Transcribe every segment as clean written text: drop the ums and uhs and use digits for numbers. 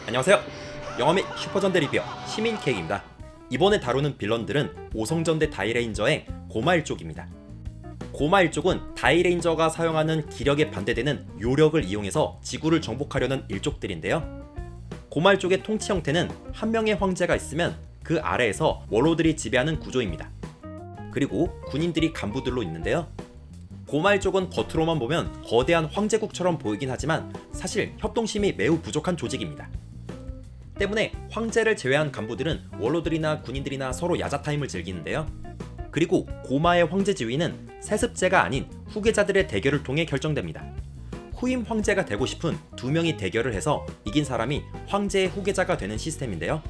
안녕하세요. 영화 및 슈퍼전대 리뷰어 시민케이입니다. 이번에 다루는 빌런들은 오성전대 다이레인저의 고마일족입니다. 고마일족은 다이레인저가 사용하는 기력에 반대되는 요력을 이용해서 지구를 정복하려는 일족들인데요. 고마일족의 통치 형태는 한 명의 황제가 있으면 그 아래에서 원로들이 지배하는 구조입니다. 그리고 군인들이 간부들로 있는데요. 고마일족은 겉으로만 보면 거대한 황제국처럼 보이긴 하지만 사실 협동심이 매우 부족한 조직입니다. 때문에 황제를 제외한 간부들은 원로들이나 군인들이나 서로 야자타임을 즐기는데요. 그리고 고마의 황제 지위는 세습제가 아닌 후계자들의 대결을 통해 결정됩니다. 후임 황제가 되고 싶은 두 명이 대결을 해서 이긴 사람이 황제의 후계자가 되는 시스템인데요.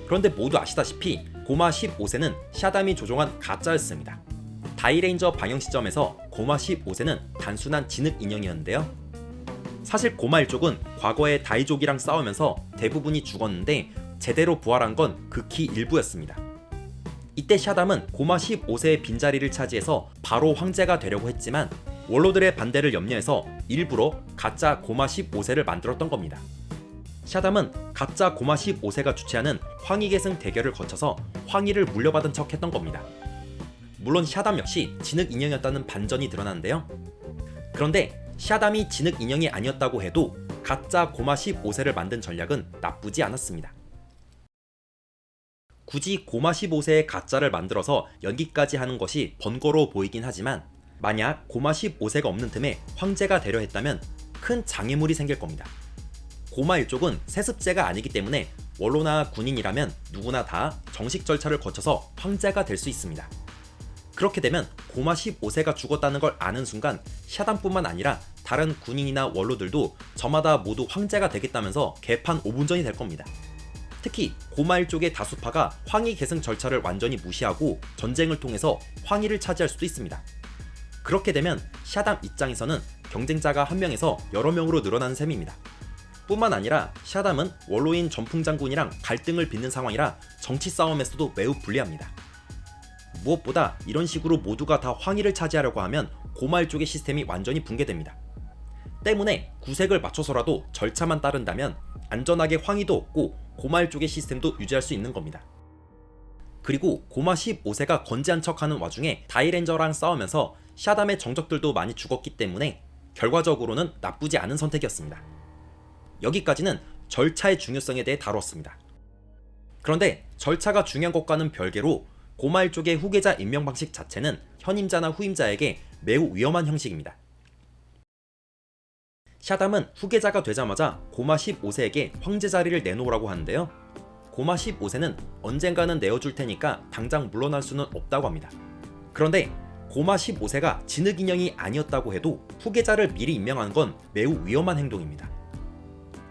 그런데 모두 아시다시피 고마 15세는 샤담이 조종한 가짜였습니다. 다이레인저 방영 시점에서 고마 15세는 단순한 진흙 인형이었는데요. 사실 고마일족은 과거에 다이족이랑 싸우면서 대부분이 죽었는데 제대로 부활한 건 극히 일부였습니다. 이때 샤담은 고마 15세의 빈자리를 차지해서 바로 황제가 되려고 했지만 원로들의 반대를 염려해서 일부러 가짜 고마 15세를 만들었던 겁니다. 샤담은 가짜 고마 15세가 주최하는 황희계승 대결을 거쳐서 황희를 물려받은 척 했던 겁니다. 물론 샤담 역시 진흙 인형이었다는 반전이 드러나는데요. 그런데 샤담이 진흙 인형이 아니었다고 해도 가짜 고마 15세를 만든 전략은 나쁘지 않았습니다. 굳이 고마 15세의 가짜를 만들어서 연기까지 하는 것이 번거로워 보이긴 하지만 만약 고마 15세가 없는 틈에 황제가 되려 했다면 큰 장애물이 생길 겁니다. 고마 일족은 세습제가 아니기 때문에 원로나 군인이라면 누구나 다 정식 절차를 거쳐서 황제가 될 수 있습니다. 그렇게 되면 고마 15세가 죽었다는 걸 아는 순간 샤담뿐만 아니라 다른 군인이나 원로들도 저마다 모두 황제가 되겠다면서 개판 5분전이 될 겁니다. 특히 고마 일족의 다수파가 황희 계승 절차를 완전히 무시하고 전쟁을 통해서 황희를 차지할 수도 있습니다. 그렇게 되면 샤담 입장에서는 경쟁자가 한 명에서 여러 명으로 늘어나는 셈입니다. 뿐만 아니라 샤담은 원로인 전풍 장군이랑 갈등을 빚는 상황이라 정치 싸움에서도 매우 불리합니다. 무엇보다 이런 식으로 모두가 다 황희를 차지하려고 하면 고마일 쪽의 시스템이 완전히 붕괴됩니다. 때문에 구색을 맞춰서라도 절차만 따른다면 안전하게 황희도 얻고 고마일 쪽의 시스템도 유지할 수 있는 겁니다. 그리고 고마 15세가 건재한 척하는 와중에 다이렌저랑 싸우면서 샤담의 정적들도 많이 죽었기 때문에 결과적으로는 나쁘지 않은 선택이었습니다. 여기까지는 절차의 중요성에 대해 다뤘습니다. 그런데 절차가 중요한 것과는 별개로 고마일 쪽의 후계자 임명 방식 자체는 현임자나 후임자에게 매우 위험한 형식입니다. 샤담은 후계자가 되자마자 고마 15세에게 황제 자리를 내놓으라고 하는데요. 고마 15세는 언젠가는 내어줄 테니까 당장 물러날 수는 없다고 합니다. 그런데 고마 15세가 진흙 인형이 아니었다고 해도 후계자를 미리 임명하는 건 매우 위험한 행동입니다.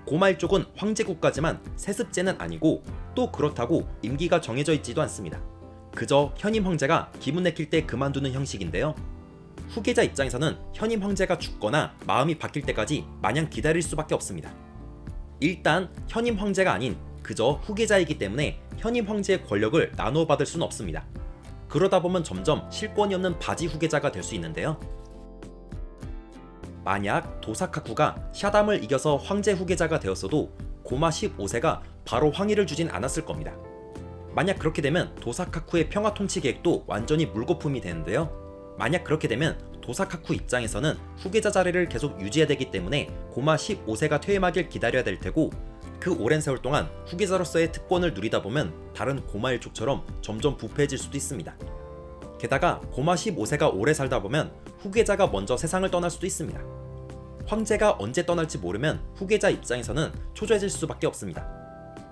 고마일 쪽은 황제국가지만 세습제는 아니고 또 그렇다고 임기가 정해져 있지도 않습니다. 그저 현임 황제가 기분 내킬 때 그만두는 형식인데요. 후계자 입장에서는 현임 황제가 죽거나 마음이 바뀔 때까지 마냥 기다릴 수밖에 없습니다. 일단 현임 황제가 아닌 그저 후계자이기 때문에 현임 황제의 권력을 나누어 받을 수는 없습니다. 그러다 보면 점점 실권이 없는 바지 후계자가 될 수 있는데요. 만약 도사카쿠가 샤담을 이겨서 황제 후계자가 되었어도 고마 15세가 바로 황위를 주진 않았을 겁니다. 만약 그렇게 되면 도사카쿠의 평화 통치 계획도 완전히 물거품이 되는데요. 만약 그렇게 되면 도사카쿠 입장에서는 후계자 자리를 계속 유지해야 되기 때문에 고마 15세가 퇴임하길 기다려야 될 테고 그 오랜 세월 동안 후계자로서의 특권을 누리다 보면 다른 고마 일족처럼 점점 부패해질 수도 있습니다. 게다가 고마 15세가 오래 살다 보면 후계자가 먼저 세상을 떠날 수도 있습니다. 황제가 언제 떠날지 모르면 후계자 입장에서는 초조해질 수밖에 없습니다.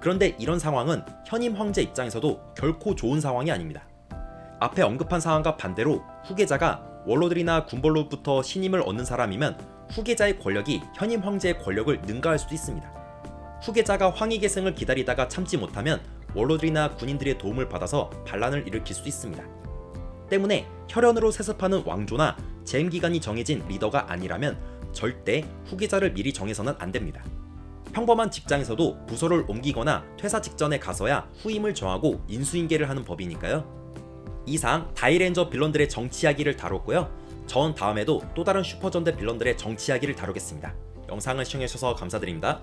그런데 이런 상황은 현임 황제 입장에서도 결코 좋은 상황이 아닙니다. 앞에 언급한 상황과 반대로 후계자가 원로들이나 군벌로부터 신임을 얻는 사람이면 후계자의 권력이 현임 황제의 권력을 능가할 수도 있습니다. 후계자가 황희 계승을 기다리다가 참지 못하면 원로들이나 군인들의 도움을 받아서 반란을 일으킬 수도 있습니다. 때문에 혈연으로 세습하는 왕조나 재임 기간이 정해진 리더가 아니라면 절대 후계자를 미리 정해서는 안 됩니다. 평범한 직장에서도 부서를 옮기거나 퇴사 직전에 가서야 후임을 정하고 인수인계를 하는 법이니까요. 이상 다이렌저 빌런들의 정치 이야기를 다뤘고요. 전 다음에도 또 다른 슈퍼전대 빌런들의 정치 이야기를 다루겠습니다. 영상을 시청해주셔서 감사드립니다.